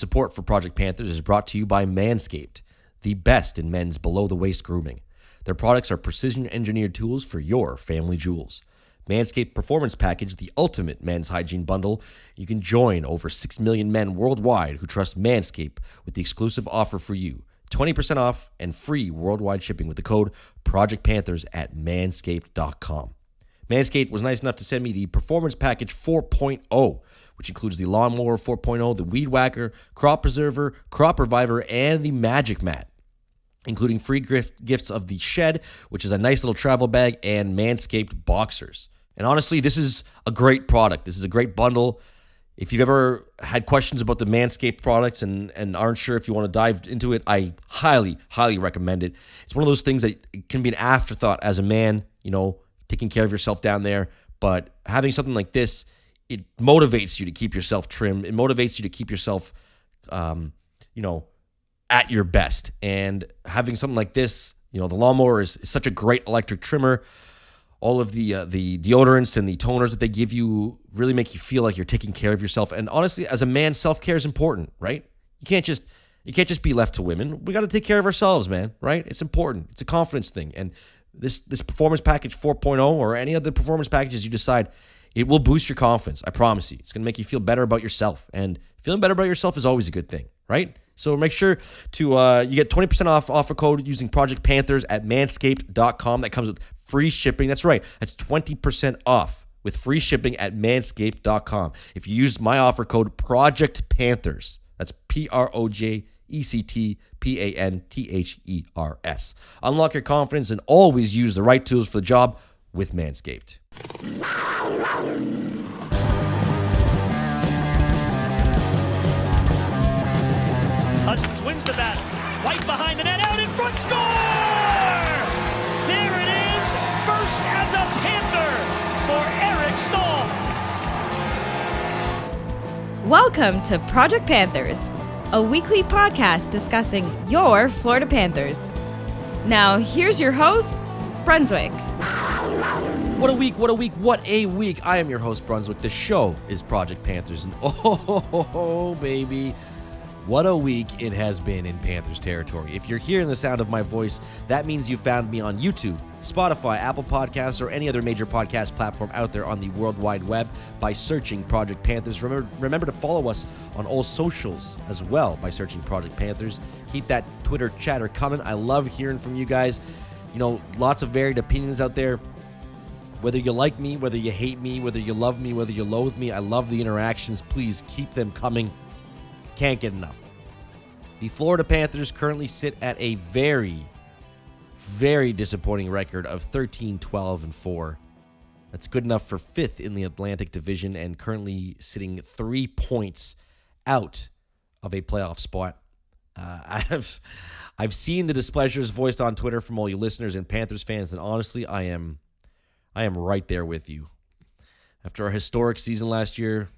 Support for Project Panthers is brought to you by Manscaped, the best in men's below-the-waist grooming. Their products are precision-engineered tools for your family jewels. Manscaped Performance Package, the ultimate men's hygiene bundle. You can join over 6 million men worldwide who trust Manscaped with the exclusive offer for you. 20% off and free worldwide shipping with the code PROJECTPANTHERS at manscaped.com. Manscaped was nice enough to send me the Performance Package 4.0, which includes the Lawnmower 4.0, the Weed Whacker, Crop Preserver, Crop Reviver, and the Magic Mat, including free gifts of the Shed, which is a nice little travel bag, and Manscaped boxers. And honestly, this is a great product. This is a great bundle. If you've ever had questions about the Manscaped products and aren't sure if you want to dive into it, I highly, highly recommend it. It's one of those things that can be an afterthought as a man, taking care of yourself down there. But having something like this, it motivates you to keep yourself trim. It motivates you to keep yourself, at your best. And having something like this, the Lawnmower is such a great electric trimmer. All of the deodorants and the toners that they give you really make you feel like you're taking care of yourself. And honestly, as a man, self-care is important, right? You can't just be left to women. We got to take care of ourselves, man, right? It's important. It's a confidence thing. And this Performance Package 4.0 or any of the performance packages you decide, it will boost your confidence. I promise you. It's going to make you feel better about yourself. And feeling better about yourself is always a good thing, right? So make sure to you get 20% off offer code using Project Panthers at manscaped.com. That comes with free shipping. That's right. That's 20% off with free shipping at manscaped.com. If you use my offer code Project Panthers, that's PROJECTPANTHERS. Unlock your confidence and always use the right tools for the job with Manscaped. Hutchins wins the battle. Right behind the net, out in front, score! There it is, first as a Panther for Eric Stahl. Welcome to Project Panthers, a weekly podcast discussing your Florida Panthers. Now, here's your host, Brunswick. What a week, what a week. I am your host, Brunswick. The show is Project Panthers, and baby, what a week it has been in Panthers territory. If you're hearing the sound of my voice, that means you found me on YouTube, Spotify, Apple Podcasts, or any other major podcast platform out there on the World Wide Web by searching Project Panthers. Remember to follow us on all socials as well by searching Project Panthers. Keep that Twitter chatter coming. I love hearing from you guys. Lots of varied opinions out there. Whether you like me, whether you hate me, whether you love me, whether you loathe me, I love the interactions. Please keep them coming. Can't get enough. The Florida Panthers currently sit at a very, very disappointing record of 13-12-4. That's good enough for 5th in the Atlantic Division and currently sitting 3 points out of a playoff spot. I've seen the displeasures voiced on Twitter from all you listeners and Panthers fans, and honestly, I am right there with you. After our historic season last year,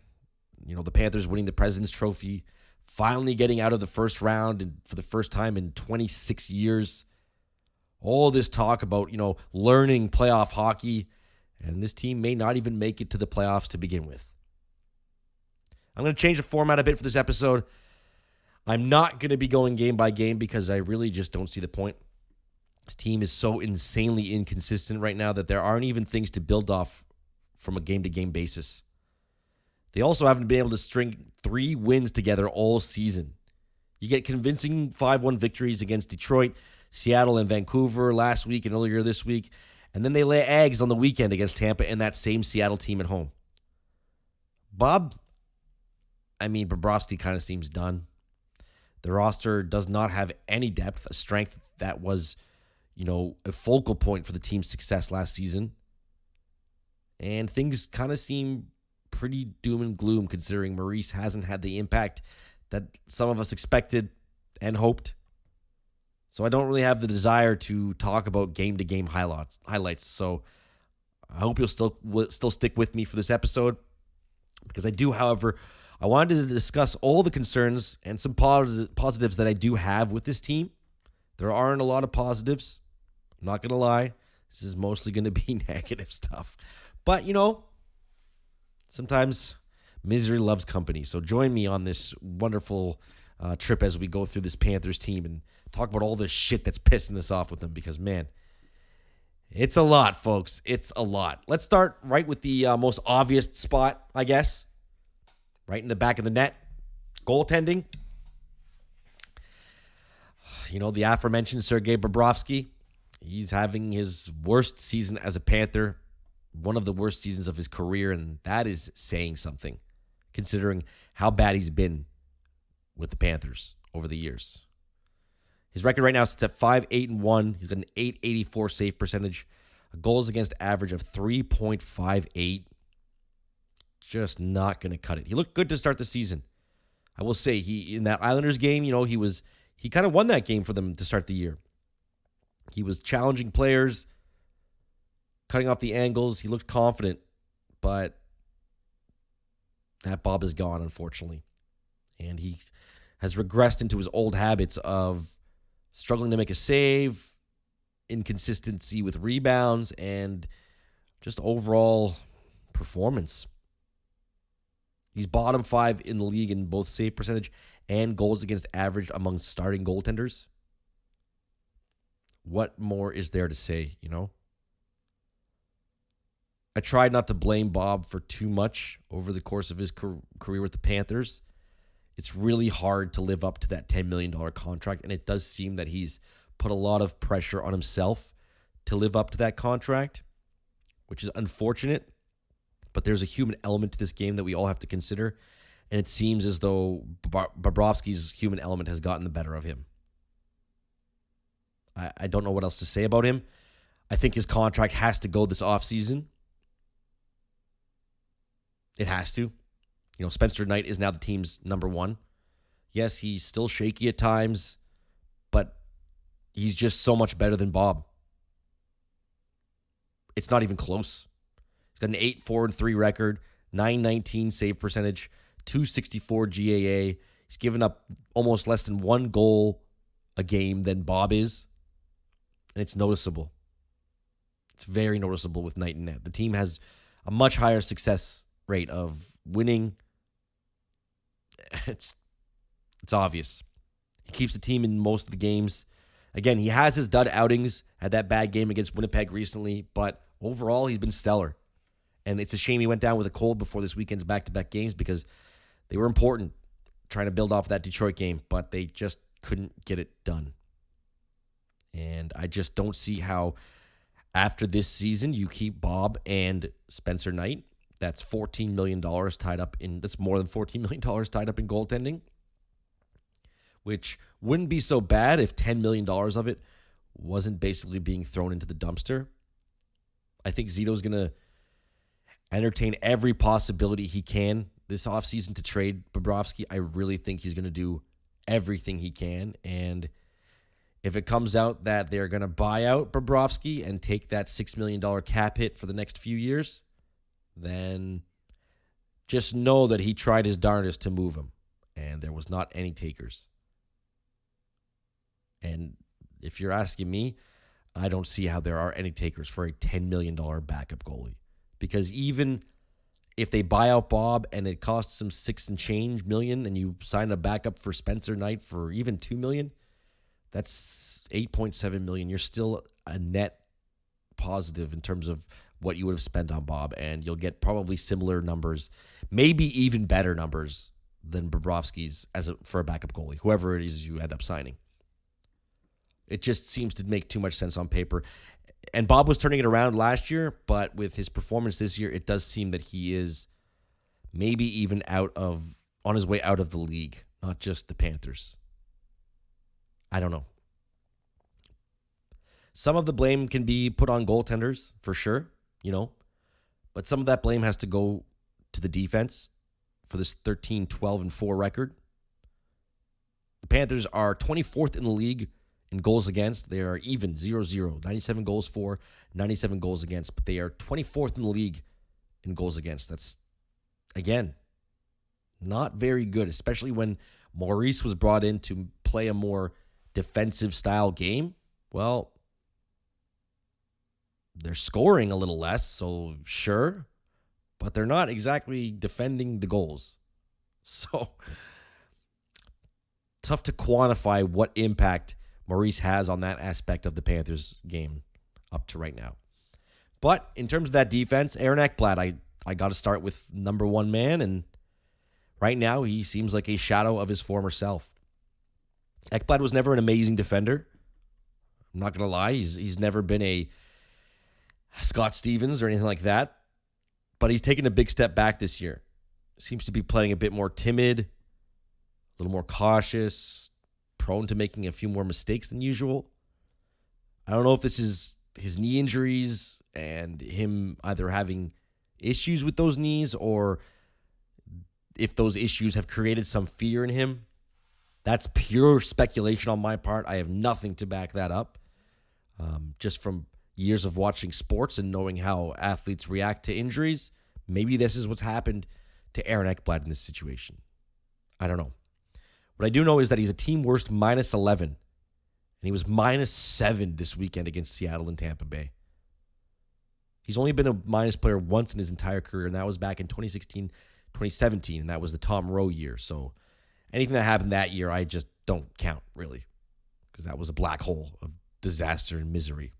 the Panthers winning the President's Trophy, finally getting out of the first round and for the first time in 26 years. All this talk about, learning playoff hockey, and this team may not even make it to the playoffs to begin with. I'm going to change the format a bit for this episode. I'm not going to be going game by game because I really just don't see the point. This team is so insanely inconsistent right now that there aren't even things to build off from a game-to-game basis. They also haven't been able to string 3 wins together all season. You get convincing 5-1 victories against Detroit, Seattle, and Vancouver last week and earlier this week, and then they lay eggs on the weekend against Tampa and that same Seattle team at home. Bobrovsky kind of seems done. The roster does not have any depth, a strength that was, a focal point for the team's success last season. And things kind of seem pretty doom and gloom considering Maurice hasn't had the impact that some of us expected and hoped. So I don't really have the desire to talk about game-to-game highlights. So I hope you'll still stick with me for this episode because I do, however, I wanted to discuss all the concerns and some positives that I do have with this team. There aren't a lot of positives. I'm not going to lie. This is mostly going to be negative stuff. But, sometimes Misery loves company. So join me on this wonderful trip as we go through this Panthers team and talk about all the shit that's pissing us off with them because, man, it's a lot, folks. It's a lot. Let's start right with the most obvious spot, I guess. Right in the back of the net. Goaltending. You know, the aforementioned Sergei Bobrovsky. He's having his worst season as a Panther. One of the worst seasons of his career, and that is saying something, considering how bad he's been with the Panthers over the years. His record right now sits at 5-8-1. He's got an .884 save percentage, a goals against average of 3.58. Just not going to cut it. He looked good to start the season. I will say, he in that Islanders game, you know, he kind of won that game for them to start the year. He was challenging players, cutting off the angles. He looked confident, but that Bob is gone, unfortunately. And he has regressed into his old habits of struggling to make a save, inconsistency with rebounds, and just overall performance. He's bottom 5 in the league in both save percentage and goals against average among starting goaltenders. What more is there to say, you know? I tried not to blame Bob for too much over the course of his career with the Panthers. It's really hard to live up to that $10 million contract, and it does seem that he's put a lot of pressure on himself to live up to that contract, which is unfortunate, but there's a human element to this game that we all have to consider, and it seems as though Bobrovsky's human element has gotten the better of him. I don't know what else to say about him. I think his contract has to go this offseason. It has to. You know, Spencer Knight is now the team's number one. Yes, he's still shaky at times, but he's just so much better than Bob. It's not even close. He's got an 8-4-3 record, .919 save percentage, .264 GAA. He's given up almost less than one goal a game than Bob is, and it's noticeable. It's very noticeable with Knight and net. The team has a much higher success rate of winning. It's obvious. He keeps the team in most of the games. Again, he has his dud outings. Had that bad game against Winnipeg recently, but overall, he's been stellar. And it's a shame he went down with a cold before this weekend's back-to-back games because they were important, trying to build off that Detroit game, but they just couldn't get it done. And I just don't see how, after this season, you keep Bob and Spencer Knight. That's $14 million tied up in. That's more than $14 million tied up in goaltending, which wouldn't be so bad if $10 million of it wasn't basically being thrown into the dumpster. I think Zito's going to entertain every possibility he can this offseason to trade Bobrovsky. I really think he's going to do everything he can. And if it comes out that they're going to buy out Bobrovsky and take that $6 million cap hit for the next few years, then just know that he tried his darndest to move him, and there was not any takers. And if you're asking me, I don't see how there are any takers for a $10 million backup goalie. Because even if they buy out Bob and it costs them $6 and change million, and you sign a backup for Spencer Knight for even $2 million, that's $8.7 million. You're still a net positive in terms of what you would have spent on Bob, and you'll get probably similar numbers, maybe even better numbers than Bobrovsky's for a backup goalie, whoever it is you end up signing. It just seems to make too much sense on paper. And Bob was turning it around last year, but with his performance this year, it does seem that he is maybe even on his way out of the league, not just the Panthers. I don't know. Some of the blame can be put on goaltenders, for sure, but some of that blame has to go to the defense for this 13-12-4 record. The Panthers are 24th in the league in goals against. They are even 0-0, 97 goals for, 97 goals against, but they are 24th in the league in goals against. That's, again, not very good, especially when Maurice was brought in to play a more defensive style game. Well, they're scoring a little less, so sure, but they're not exactly defending the goals. So, tough to quantify what impact Maurice has on that aspect of the Panthers game up to right now. But in terms of that defense, Aaron Ekblad, I got to start with number one man, and right now he seems like a shadow of his former self. Ekblad was never an amazing defender. I'm not going to lie. He's never been a Scott Stevens or anything like that, but he's taken a big step back this year. Seems to be playing a bit more timid, a little more cautious, prone to making a few more mistakes than usual. I don't know if this is his knee injuries and him either having issues with those knees or if those issues have created some fear in him. That's pure speculation on my part. I have nothing to back that up. Just from years of watching sports and knowing how athletes react to injuries, maybe this is what's happened to Aaron Ekblad in this situation. I don't know. What I do know is that he's a team worst -11, and he was -7 this weekend against Seattle and Tampa Bay. He's only been a minus player once in his entire career, and that was back in 2016, 2017, and that was the Tom Rowe year. So anything that happened that year, I just don't count, really, because that was a black hole of disaster and misery.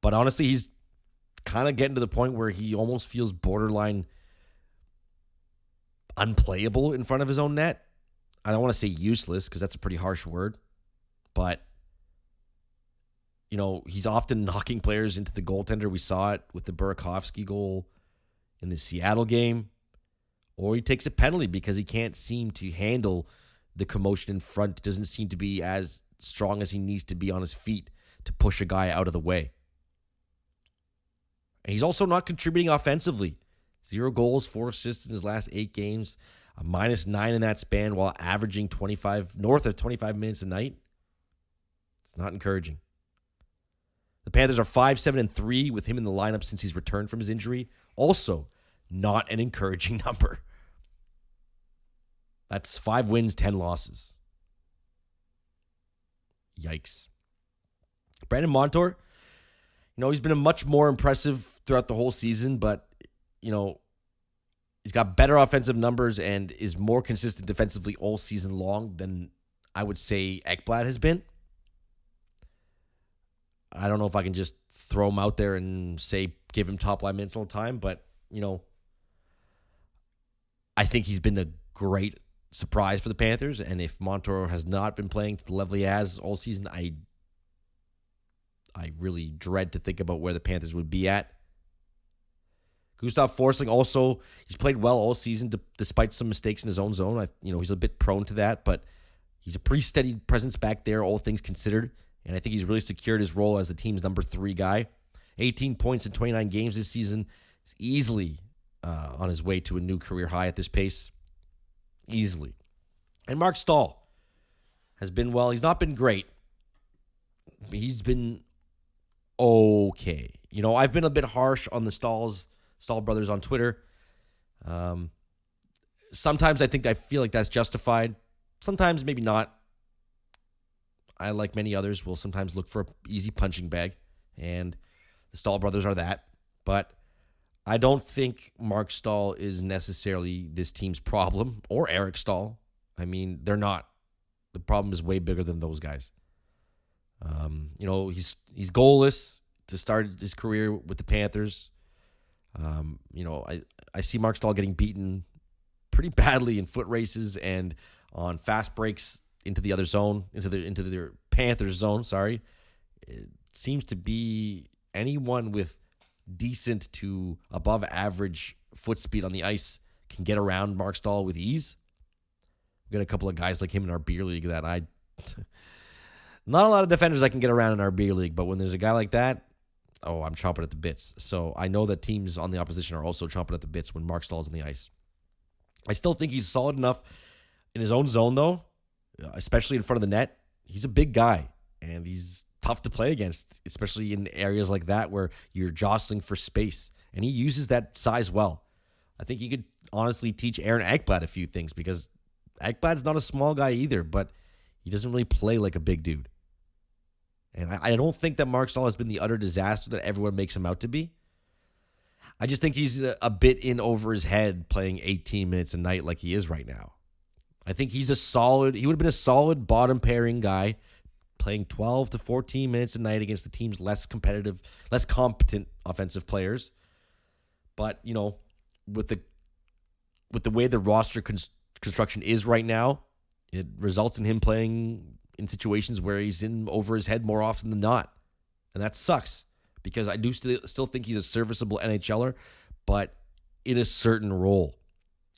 But honestly, he's kind of getting to the point where he almost feels borderline unplayable in front of his own net. I don't want to say useless because that's a pretty harsh word, but he's often knocking players into the goaltender. We saw it with the Barkov goal in the Seattle game, or he takes a penalty because he can't seem to handle the commotion in front. Doesn't seem to be as strong as he needs to be on his feet to push a guy out of the way. And he's also not contributing offensively. 0 goals, 4 assists in his last 8 games, a -9 in that span while averaging north of 25 minutes a night. It's not encouraging. The Panthers are 5-7-3 with him in the lineup since he's returned from his injury. Also, not an encouraging number. That's 5 wins, 10 losses. Yikes. Brandon Montour, he's been a much more impressive throughout the whole season, but, he's got better offensive numbers and is more consistent defensively all season long than I would say Ekblad has been. I don't know if I can just throw him out there and say give him top line minutes all the time, but, I think he's been a great surprise for the Panthers, and if Montour has not been playing to the level he has all season, I really dread to think about where the Panthers would be at. Gustav Forsling also, he's played well all season despite some mistakes in his own zone. He's a bit prone to that, but he's a pretty steady presence back there, all things considered, and I think he's really secured his role as the team's number 3 guy. 18 points in 29 games this season. He's easily on his way to a new career high at this pace. Easily. And Mark Stahl has been, well, he's not been great. He's been okay. I've been a bit harsh on the Stahl brothers on Twitter. Sometimes I feel like that's justified. Sometimes maybe not. I, like many others, will sometimes look for an easy punching bag, and the Stahl brothers are that. But I don't think Mark Stahl is necessarily this team's problem, or Eric Stahl. I mean, they're not. The problem is way bigger than those guys. He's goalless to start his career with the Panthers. I see Mark Stahl getting beaten pretty badly in foot races and on fast breaks into the other zone, into their Panthers zone. Sorry, it seems to be anyone with decent to above average foot speed on the ice can get around Mark Stahl with ease. We got a couple of guys like him in our beer league that not a lot of defenders I can get around in our beer league, but when there's a guy like that, I'm chomping at the bits. So I know that teams on the opposition are also chomping at the bits when Mark Stahl's on the ice. I still think he's solid enough in his own zone, though, especially in front of the net. He's a big guy, and he's tough to play against, especially in areas like that where you're jostling for space. And he uses that size well. I think he could honestly teach Aaron Ekblad a few things, because Ekblad's not a small guy either, but he doesn't really play like a big dude. And I don't think that Mark Stahl has been the utter disaster that everyone makes him out to be. I just think he's a bit in over his head playing 18 minutes a night like he is right now. I think he would have been a solid bottom pairing guy playing 12 to 14 minutes a night against the team's less competitive, less competent offensive players. But, with the way the roster construction is right now, it results in him playing in situations where he's in over his head more often than not. And that sucks because I do still think he's a serviceable NHLer, but in a certain role.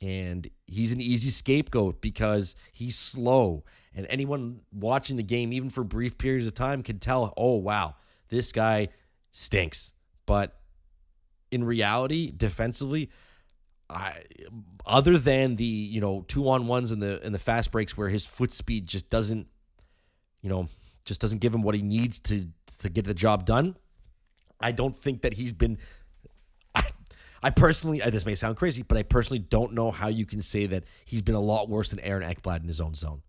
And he's an easy scapegoat because he's slow. And anyone watching the game, even for brief periods of time, can tell, oh, wow, this guy stinks. But in reality, defensively, other than the 2-on-1s and the fast breaks where his foot speed just doesn't give him what he needs to get the job done, I don't think that he's been. I personally, this may sound crazy, but I personally don't know how you can say that he's been a lot worse than Aaron Ekblad in his own zone.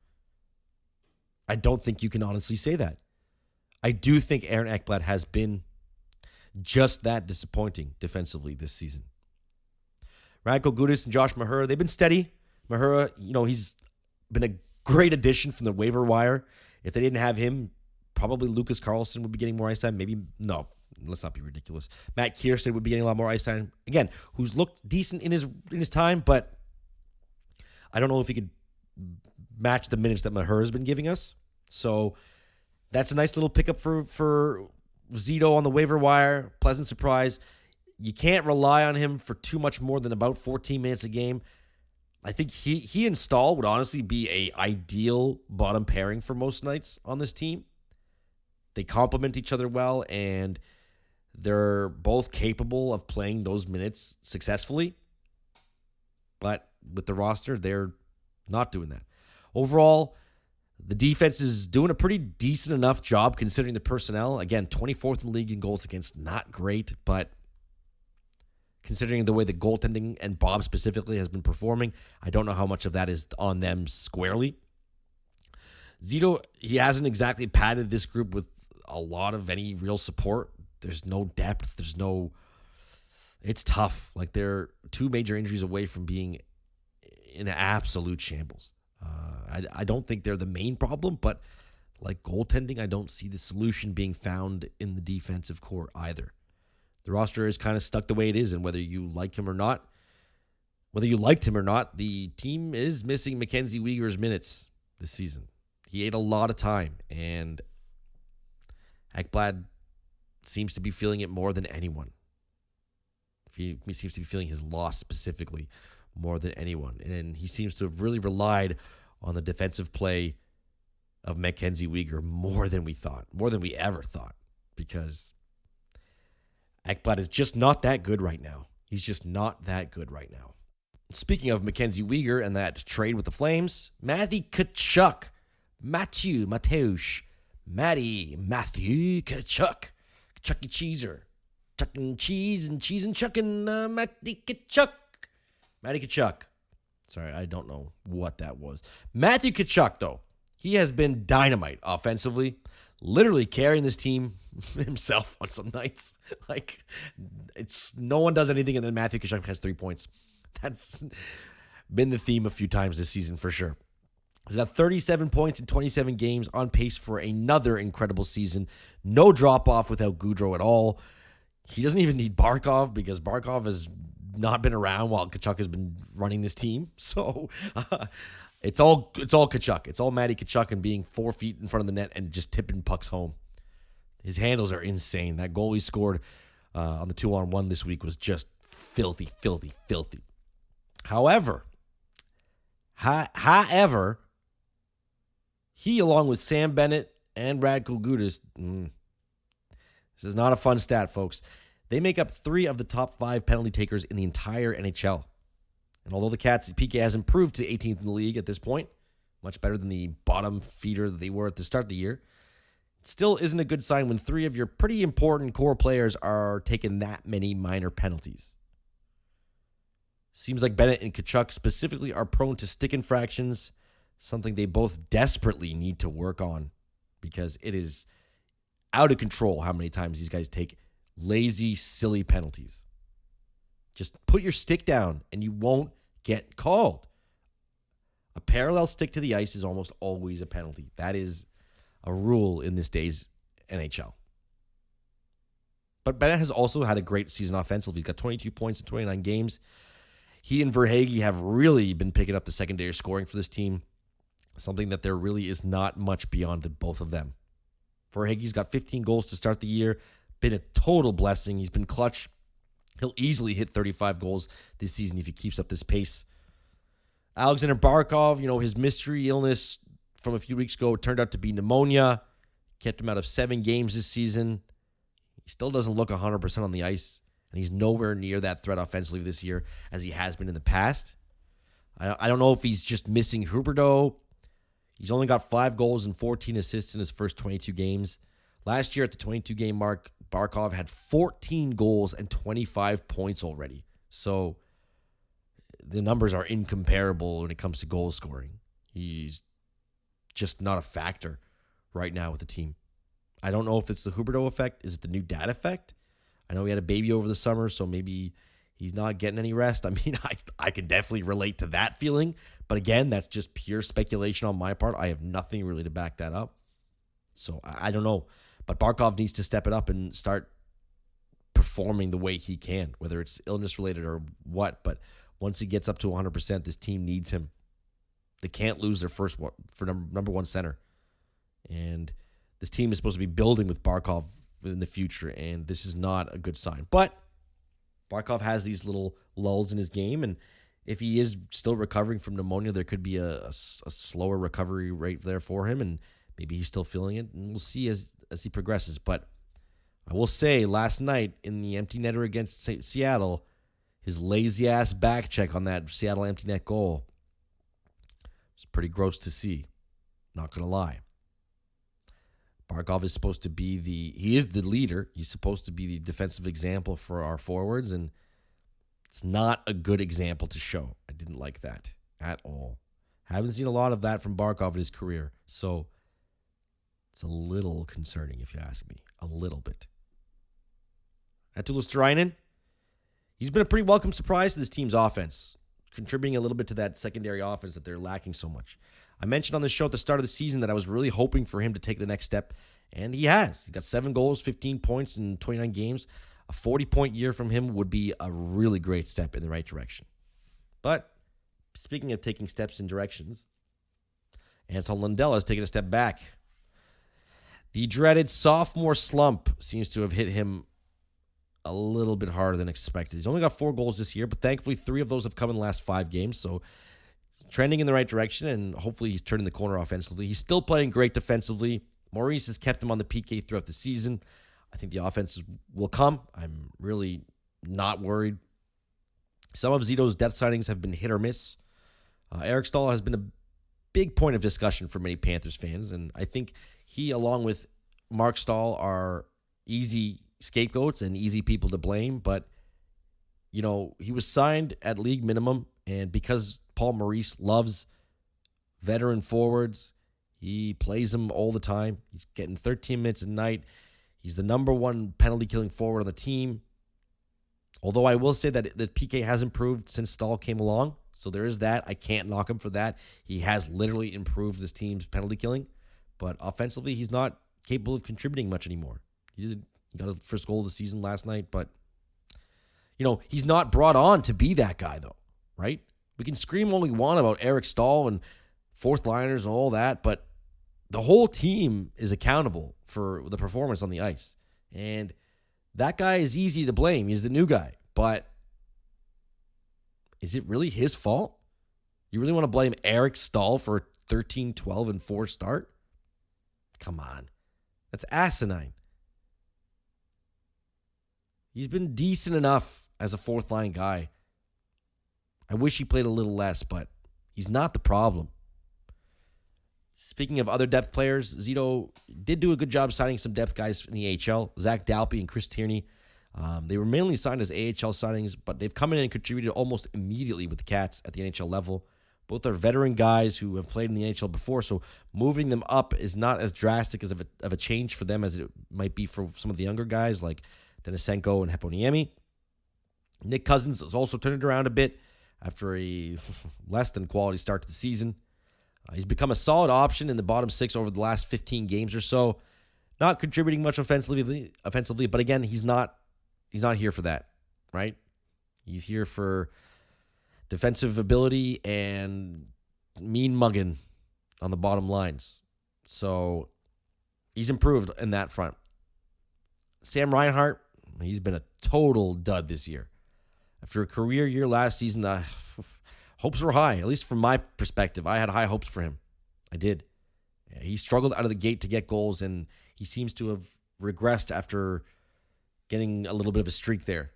I don't think you can honestly say that. I do think Aaron Ekblad has been just that disappointing defensively this season. Radko Gudas and Josh Mahura, they've been steady. Mahura, he's been a great addition from the waiver wire. If they didn't have him, probably Lucas Carlson would be getting more ice time. Maybe, no, let's not be ridiculous. Matt Kiersted would be getting a lot more ice time. Again, who's looked decent in his time, but I don't know if he could match the minutes that Mahura has been giving us. So that's a nice little pickup for Zito on the waiver wire. Pleasant surprise. You can't rely on him for too much more than about 14 minutes a game. I think he and Stahl would honestly be a ideal bottom pairing for most nights on this team. They complement each other well, and they're both capable of playing those minutes successfully. But with the roster, they're not doing that. Overall, the defense is doing a pretty decent enough job considering the personnel. Again, 24th in the league in goals against, not great, but considering the way the goaltending and Bob specifically has been performing, I don't know how much of that is on them squarely. Zito, he hasn't exactly padded this group with a lot of any real support. There's no depth. It's tough. Like, they're two major injuries away from being in absolute shambles. I don't think they're the main problem, but like goaltending, I don't see the solution being found in the defensive core either. The roster is kind of stuck the way it is, and whether you liked him or not, the team is missing Mackenzie Weegar's minutes this season. He ate a lot of time, and Ekblad seems to be feeling it more than anyone. He seems to be feeling his loss specifically more than anyone, and he seems to have really relied on the defensive play of Mackenzie Weegar more than we ever thought, because Ekblad is just not that good right now. He's just not that good right now. Speaking of Mackenzie Weegar and that trade with the Flames, Matthew Tkachuk, Matthew Tkachuk, Chucky Cheeser, chucking cheese and chucking Matty Tkachuk. Sorry, I don't know what that was. Matthew Tkachuk, though, he has been dynamite offensively, literally carrying this team himself on some nights. Like, it's no one does anything, and then Matthew Tkachuk has 3 points. That's been the theme a few times this season for sure. He's got 37 points in 27 games, on pace for another incredible season. No drop-off without Gaudreau at all. He doesn't even need Barkov because Barkov has not been around while Tkachuk has been running this team. So it's all Tkachuk. It's all Matty Tkachuk and being 4 feet in front of the net and just tipping pucks home. His handles are insane. That goal he scored on the 2-on-1 this week was just filthy. However, he, along with Sam Bennett and Radko Gudas, this is not a fun stat, folks. They make up 3 of the top 5 penalty takers in the entire NHL. And although the Cats' PK has improved to 18th in the league at this point, much better than the bottom feeder that they were at the start of the year, it still isn't a good sign when 3 of your pretty important core players are taking that many minor penalties. Seems like Bennett and Tkachuk specifically are prone to stick infractions, something they both desperately need to work on because it is out of control how many times these guys take lazy, silly penalties. Just put your stick down and you won't get called. A parallel stick to the ice is almost always a penalty. That is a rule in this day's NHL. But Bennett has also had a great season offensively. He's got 22 points in 29 games. He and Verhaeghe have really been picking up the secondary scoring for this team, something that there really is not much beyond the both of them. Verhaeghe's got 15 goals to start the year. Been a total blessing. He's been clutch. He'll easily hit 35 goals this season if he keeps up this pace. Alexander Barkov, his mystery illness from a few weeks ago turned out to be pneumonia. Kept him out of 7 games this season. He still doesn't look 100% on the ice, and he's nowhere near that threat offensively this year as he has been in the past. I don't know if he's just missing Huberdeau. He's only got 5 goals and 14 assists in his first 22 games. Last year at the 22-game mark, Barkov had 14 goals and 25 points already. So the numbers are incomparable when it comes to goal scoring. He's just not a factor right now with the team. I don't know if it's the Huberdeau effect. Is it the new dad effect? I know he had a baby over the summer, so maybe he's not getting any rest. I mean, I can definitely relate to that feeling. But again, that's just pure speculation on my part. I have nothing really to back that up. So I don't know. But Barkov needs to step it up and start performing the way he can, whether it's illness-related or what. But once he gets up to 100%, this team needs him. They can't lose their first one for number one center. And this team is supposed to be building with Barkov in the future, and this is not a good sign. But Barkov has these little lulls in his game, and if he is still recovering from pneumonia, there could be a slower recovery rate there for him, and maybe he's still feeling it, and we'll see as he progresses. But I will say, last night in the empty netter against Seattle, his lazy-ass back check on that Seattle empty net goal was pretty gross to see. Not going to lie. Barkov is supposed to be he is the leader. He's supposed to be the defensive example for our forwards, and it's not a good example to show. I didn't like that at all. Haven't seen a lot of that from Barkov in his career, so it's a little concerning if you ask me. A little bit. Aatu Luostarinen, he's been a pretty welcome surprise to this team's offense, contributing a little bit to that secondary offense that they're lacking so much. I mentioned on the show at the start of the season that I was really hoping for him to take the next step, and he has. He got 7 goals, 15 points in 29 games. A 40-point year from him would be a really great step in the right direction. But speaking of taking steps in directions, Anton Lundell has taken a step back. The dreaded sophomore slump seems to have hit him a little bit harder than expected. He's only got 4 goals this year, but thankfully 3 of those have come in the last 5 games, so trending in the right direction, and hopefully he's turning the corner offensively. He's still playing great defensively. Maurice has kept him on the PK throughout the season. I think the offense will come. I'm really not worried. Some of Zito's depth signings have been hit or miss. Eric Staal has been a big point of discussion for many Panthers fans, and I think he, along with Mark Staal, are easy scapegoats and easy people to blame, but, he was signed at league minimum, and because Paul Maurice loves veteran forwards, he plays them all the time. He's getting 13 minutes a night. He's the number 1 penalty-killing forward on the team. Although I will say that PK has improved since Staal came along, so there is that. I can't knock him for that. He has literally improved this team's penalty killing, but offensively, he's not capable of contributing much anymore. He got his first goal of the season last night, but he's not brought on to be that guy, though, right? We can scream all we want about Eric Staal and fourth liners and all that, but the whole team is accountable for the performance on the ice. And that guy is easy to blame. He's the new guy. But is it really his fault? You really want to blame Eric Staal for a 13-12-4 start? Come on. That's asinine. He's been decent enough as a fourth line guy. I wish he played a little less, but he's not the problem. Speaking of other depth players, Zito did do a good job signing some depth guys in the AHL, Zach Dalpe and Chris Tierney. They were mainly signed as AHL signings, but they've come in and contributed almost immediately with the Cats at the NHL level. Both are veteran guys who have played in the NHL before, so moving them up is not as drastic as of a change for them as it might be for some of the younger guys like Denisenko and Heponiemi. Nick Cousins has also turned it around a bit after a less than quality start to the season. He's become a solid option in the bottom 6 over the last 15 games or so. Not contributing much offensively, but again, he's not here for that, right? He's here for defensive ability and mean mugging on the bottom lines. So he's improved in that front. Sam Reinhart, he's been a total dud this year. After a career year last season, hopes were high, at least from my perspective. I had high hopes for him. I did. He struggled out of the gate to get goals, and he seems to have regressed after getting a little bit of a streak there.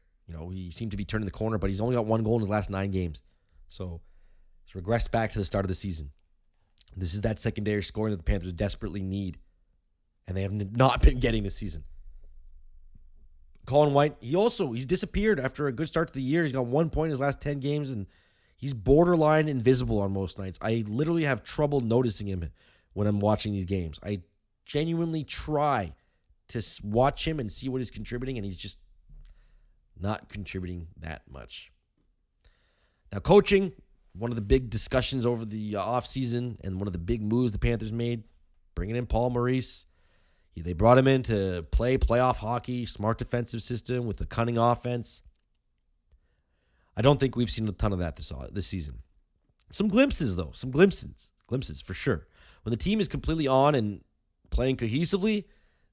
He seemed to be turning the corner, but he's only got 1 goal in his last 9 games. So he's regressed back to the start of the season. This is that secondary scoring that the Panthers desperately need, and they have not been getting this season. Colin White, he's disappeared after a good start to the year. He's got 1 point in his last 10 games, and he's borderline invisible on most nights. I literally have trouble noticing him when I'm watching these games. I genuinely try to watch him and see what he's contributing, and he's just not contributing that much. Now, coaching, one of the big discussions over the offseason and one of the big moves the Panthers made, bringing in Paul Maurice. They brought him in to play playoff hockey, smart defensive system with a cunning offense. I don't think we've seen a ton of that this season. Some glimpses, though. Some glimpses for sure. When the team is completely on and playing cohesively,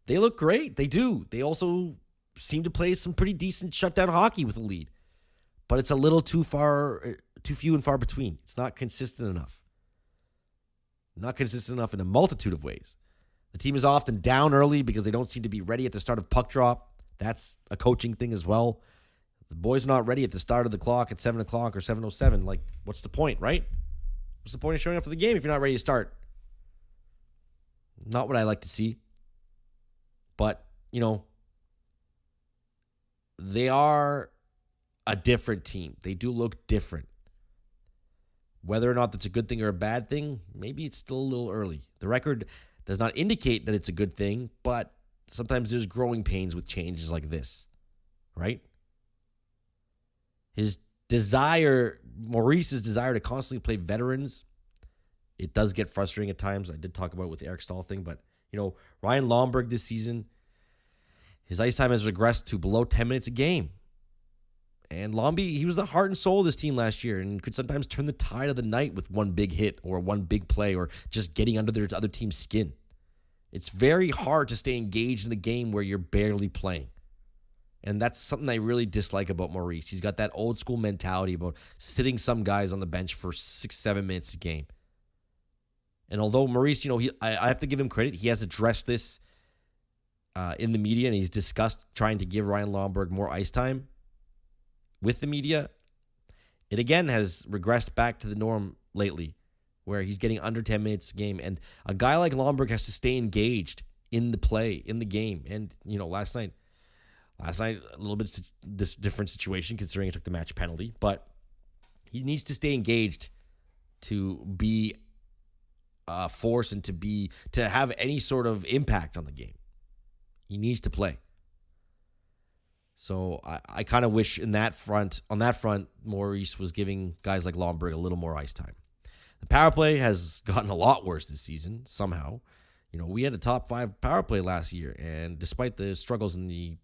they look great. They do. They also seem to play some pretty decent shutdown hockey with a lead. But it's a little too few and far between. It's not consistent enough. Not consistent enough in a multitude of ways. The team is often down early because they don't seem to be ready at the start of puck drop. That's a coaching thing as well. The boys are not ready at the start of the clock at 7 o'clock or 7:07. Like, what's the point, right? What's the point of showing up for the game if you're not ready to start? Not what I like to see. But, they are a different team. They do look different. Whether or not that's a good thing or a bad thing, maybe it's still a little early. The record does not indicate that it's a good thing, but sometimes there's growing pains with changes like this, right? Maurice's desire to constantly play veterans, it does get frustrating at times. I did talk about it with the Eric Stahl thing, but, Ryan Lomberg this season, his ice time has regressed to below 10 minutes a game. And Lomby, he was the heart and soul of this team last year and could sometimes turn the tide of the night with one big hit or one big play or just getting under their other team's skin. It's very hard to stay engaged in the game where you're barely playing. And that's something I really dislike about Maurice. He's got that old school mentality about sitting some guys on the bench for 6-7 minutes a game. And although Maurice, I have to give him credit. He has addressed this in the media, and he's discussed trying to give Ryan Lomberg more ice time with the media. It again has regressed back to the norm lately, where he's getting under 10 minutes a game. And a guy like Lomberg has to stay engaged in the play, in the game. And, last night, a little bit this different situation considering he took the match penalty, but he needs to stay engaged to be a force and to have any sort of impact on the game. He needs to play. So I kind of wish on that front, Maurice was giving guys like Lomberg a little more ice time. The power play has gotten a lot worse this season, somehow. We had a top 5 power play last year, and despite the struggles in the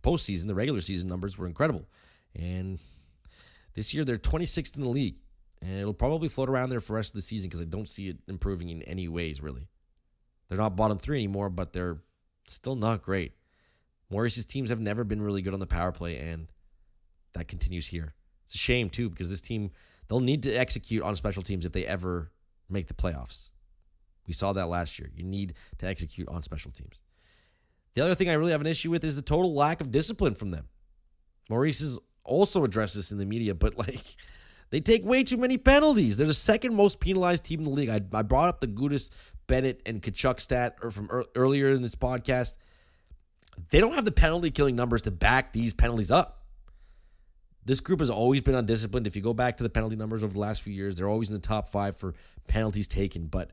postseason, the regular season numbers were incredible. And this year, they're 26th in the league, and it'll probably float around there for the rest of the season because I don't see it improving in any ways, really. They're not bottom 3 anymore, but they're still not great. Maurice's teams have never been really good on the power play, and that continues here. It's a shame, too, because this team, they'll need to execute on special teams if they ever make the playoffs. We saw that last year. You need to execute on special teams. The other thing I really have an issue with is the total lack of discipline from them. Maurice has also addressed this in the media, but, they take way too many penalties. They're the second most penalized team in the league. I brought up the Gudis, Bennett, and Kachuk stat from earlier in this podcast. They don't have the penalty killing numbers to back these penalties up. This group has always been undisciplined. If you go back to the penalty numbers over the last few years, they're always in the top 5 for penalties taken. But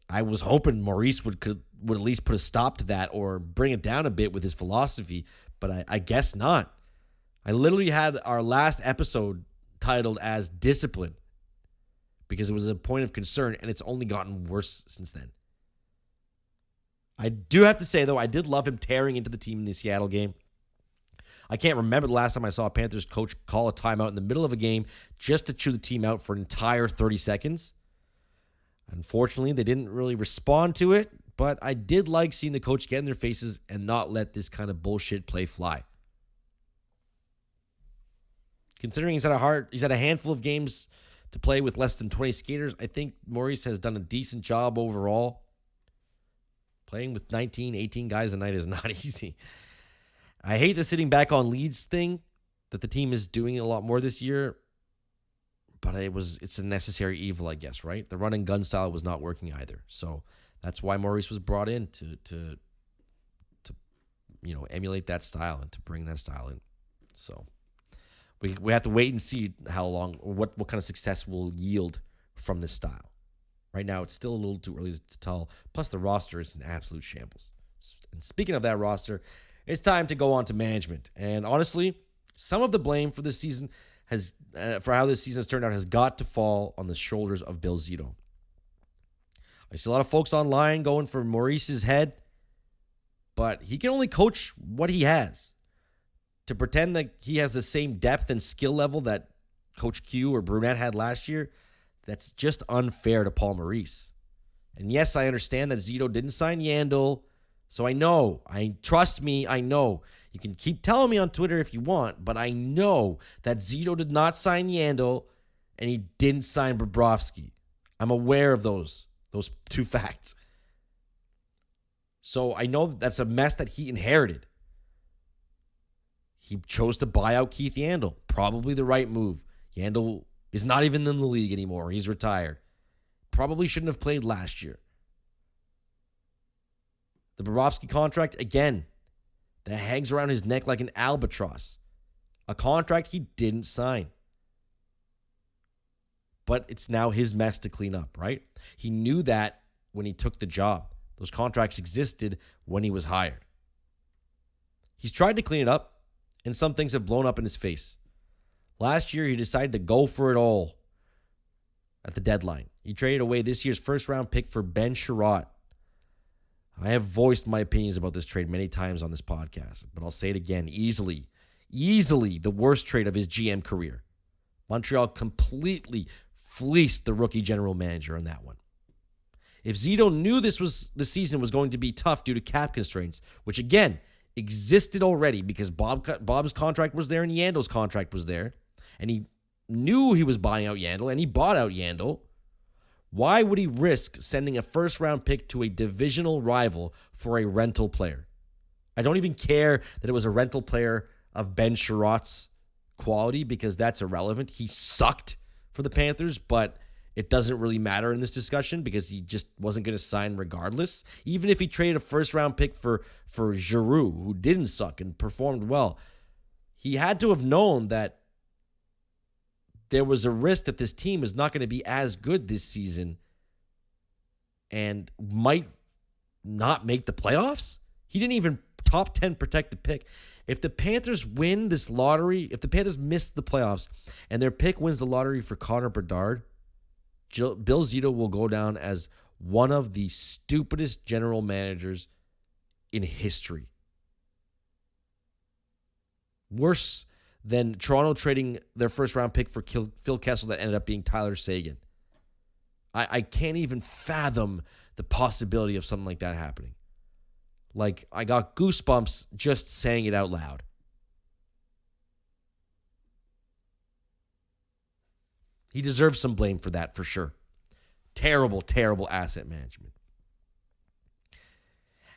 I was hoping Maurice would at least put a stop to that or bring it down a bit with his philosophy, but I guess not. I literally had our last episode titled as Discipline because it was a point of concern, and it's only gotten worse since then. I do have to say, though, I did love him tearing into the team in the Seattle game. I can't remember the last time I saw a Panthers coach call a timeout in the middle of a game just to chew the team out for an entire 30 seconds. Unfortunately, they didn't really respond to it, but I did like seeing the coach get in their faces and not let this kind of bullshit play fly. Considering he's had a handful of games to play with less than 20 skaters, I think Maurice has done a decent job overall. Playing with 19, 18 guys a night is not easy. I hate the sitting back on leads thing that the team is doing a lot more this year, but it's a necessary evil, I guess, right? The run and gun style was not working either. So that's why Maurice was brought in to emulate that style and to bring that style in. So we have to wait and see how long or what kind of success will yield from this style. Right now, it's still a little too early to tell. Plus, the roster is in absolute shambles. And speaking of that roster, it's time to go on to management. And honestly, some of the blame for this season for how this season has turned out has got to fall on the shoulders of Bill Zito. I see a lot of folks online going for Maurice's head, but he can only coach what he has. To pretend that he has the same depth and skill level that Coach Q or Brunette had last year, that's just unfair to Paul Maurice. And yes, I understand that Zito didn't sign Yandel, so I know. Trust me, I know. You can keep telling me on Twitter if you want, but I know that Zito did not sign Yandel and he didn't sign Bobrovsky. I'm aware of those two facts. So I know that's a mess that he inherited. He chose to buy out Keith Yandel. Probably the right move. Yandel is not even in the league anymore. He's retired. Probably shouldn't have played last year. The Bobrovsky contract, again, that hangs around his neck like an albatross. A contract he didn't sign. But it's now his mess to clean up, right? He knew that when he took the job. Those contracts existed when he was hired. He's tried to clean it up, and some things have blown up in his face. Last year, he decided to go for it all at the deadline. He traded away this year's first-round pick for Ben Sherratt. I have voiced my opinions about this trade many times on this podcast, but I'll say it again. Easily the worst trade of his GM career. Montreal completely fleeced the rookie general manager on that one. If Zito knew the season was going to be tough due to cap constraints, which again existed already because Bob's contract was there and Yandel's contract was there, and he knew he was buying out Yandel and he bought out Yandel, why would he risk sending a first-round pick to a divisional rival for a rental player? I don't even care that it was a rental player of Ben Sherratt's quality because that's irrelevant. He sucked for the Panthers, but it doesn't really matter in this discussion because he just wasn't going to sign regardless. Even if he traded a first-round pick for Giroux, who didn't suck and performed well, he had to have known that there was a risk that this team is not going to be as good this season and might not make the playoffs. He didn't even top 10 protected pick. If the Panthers win this lottery, if the Panthers miss the playoffs and their pick wins the lottery for Connor Bedard, Bill Zito will go down as one of the stupidest general managers in history. Worse than Toronto trading their first-round pick for Phil Kessel that ended up being Tyler Seguin. I can't even fathom the possibility of something like that happening. Like, I got goosebumps just saying it out loud. He deserves some blame for that, for sure. Terrible, terrible asset management.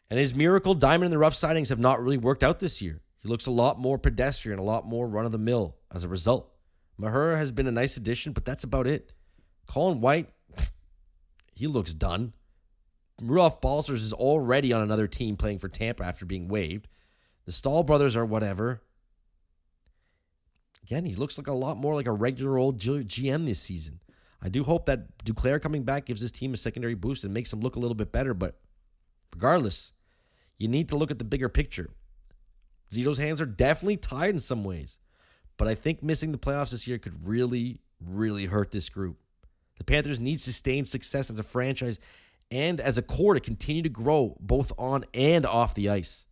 And his miracle diamond in the rough signings have not really worked out this year. He looks a lot more pedestrian, a lot more run-of-the-mill as a result. Mahura has been a nice addition, but that's about it. Colin White, he looks done. Rudolph Balcers is already on another team playing for Tampa after being waived. The Stahl brothers are whatever. Again, he looks like a lot more like a regular old GM this season. I do hope that Duclair coming back gives his team a secondary boost and makes them look a little bit better, but regardless, you need to look at the bigger picture. Zito's hands are definitely tied in some ways. but I think missing the playoffs this year could really, really hurt this group. The Panthers need sustained success as a franchise and as a core to continue to grow both on and off the ice.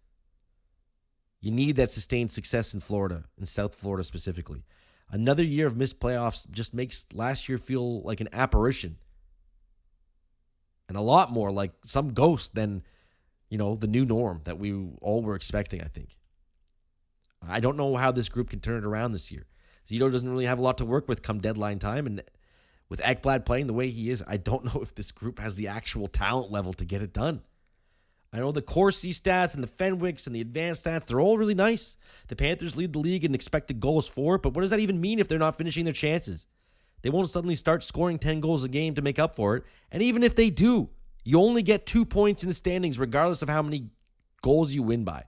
You need that sustained success in Florida, in South Florida specifically. Another year of missed playoffs just makes last year feel like an apparition. And a lot more like some ghost than, the new norm that we all were expecting, I think. I don't know how this group can turn it around this year. Zito doesn't really have a lot to work with come deadline time, and with Ekblad playing the way he is, I don't know if this group has the actual talent level to get it done. I know the Corsi stats and the Fenwicks and the advanced stats, they're all really nice. The Panthers lead the league in expected goals for, but what does that even mean if they're not finishing their chances? They won't suddenly start scoring 10 goals a game to make up for it, and even if they do, you only get 2 points in the standings regardless of how many goals you win by.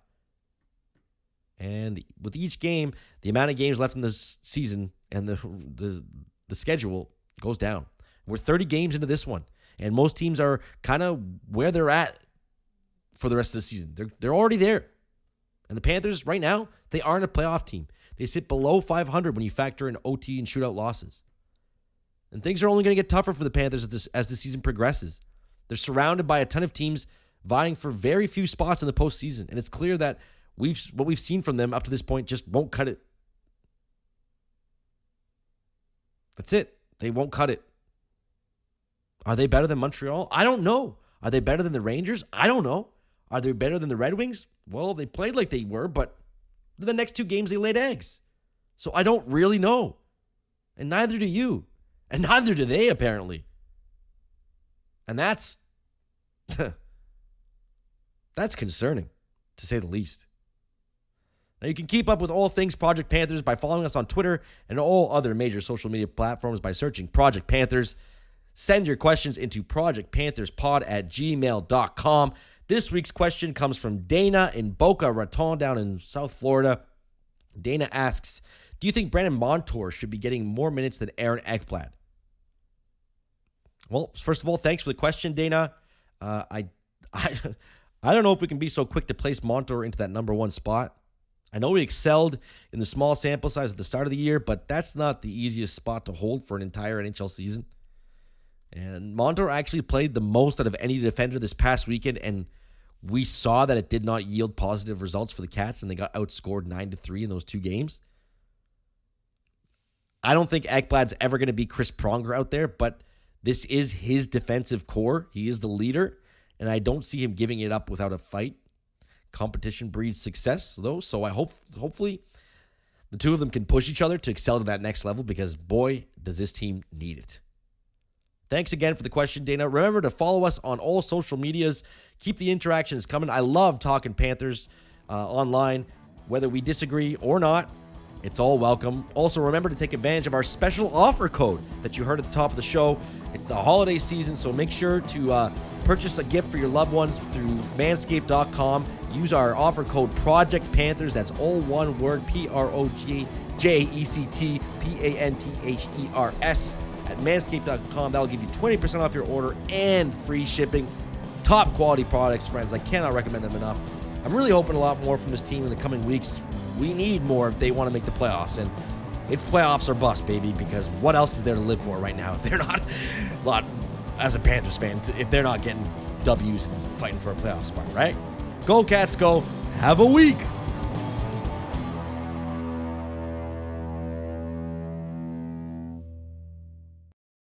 And with each game, the amount of games left in the season and the schedule goes down. We're 30 games into this one, and most teams are kind of where they're at for the rest of the season. They're already there. And the Panthers, right now, they aren't a playoff team. They sit below 500 when you factor in OT and shootout losses. And things are only going to get tougher for the Panthers as the season progresses. They're surrounded by a ton of teams vying for very few spots in the postseason, and it's clear that what we've seen from them up to this point just won't cut it. That's it. They won't cut it. Are they better than Montreal? I don't know. Are they better than the Rangers? I don't know. Are they better than the Red Wings? Well, they played like they were, but the next 2 games they laid eggs. So I don't really know. And neither do you. And neither do they, apparently. And that's concerning, to say the least. Now, you can keep up with all things Project Panthers by following us on Twitter and all other major social media platforms by searching Project Panthers. Send your questions into projectpantherspod@gmail.com. This week's question comes from Dana in Boca Raton down in South Florida. Dana asks, do you think Brandon Montour should be getting more minutes than Aaron Ekblad? Well, first of all, thanks for the question, Dana. I don't know if we can be so quick to place Montour into that number 1 spot. I know he excelled in the small sample size at the start of the year, but that's not the easiest spot to hold for an entire NHL season. And Montour actually played the most out of any defender this past weekend, and we saw that it did not yield positive results for the Cats, and they got outscored 9-3 in those 2 games. I don't think Ekblad's ever going to be Chris Pronger out there, but this is his defensive core. He is the leader, and I don't see him giving it up without a fight. Competition breeds success, though, so I hopefully the two of them can push each other to excel to that next level, because, boy, does this team need it. Thanks again for the question, Dana. Remember to follow us on all social medias. Keep the interactions coming. I love talking Panthers online, whether we disagree or not. It's all welcome. Also, remember to take advantage of our special offer code that you heard at the top of the show. It's the holiday season, so make sure to purchase a gift for your loved ones through manscaped.com. Use our offer code Project Panthers. That's all one word, PROJECTPANTHERS at manscaped.com. That'll give you 20% off your order and free shipping. Top quality products, friends. I cannot recommend them enough. I'm really hoping a lot more from this team in the coming weeks. We need more if they want to make the playoffs, and it's playoffs or bust, baby, because what else is there to live for right now if they're not, as a Panthers fan, if they're not getting W's and fighting for a playoff spot, right? Go Cats, go. Have a week.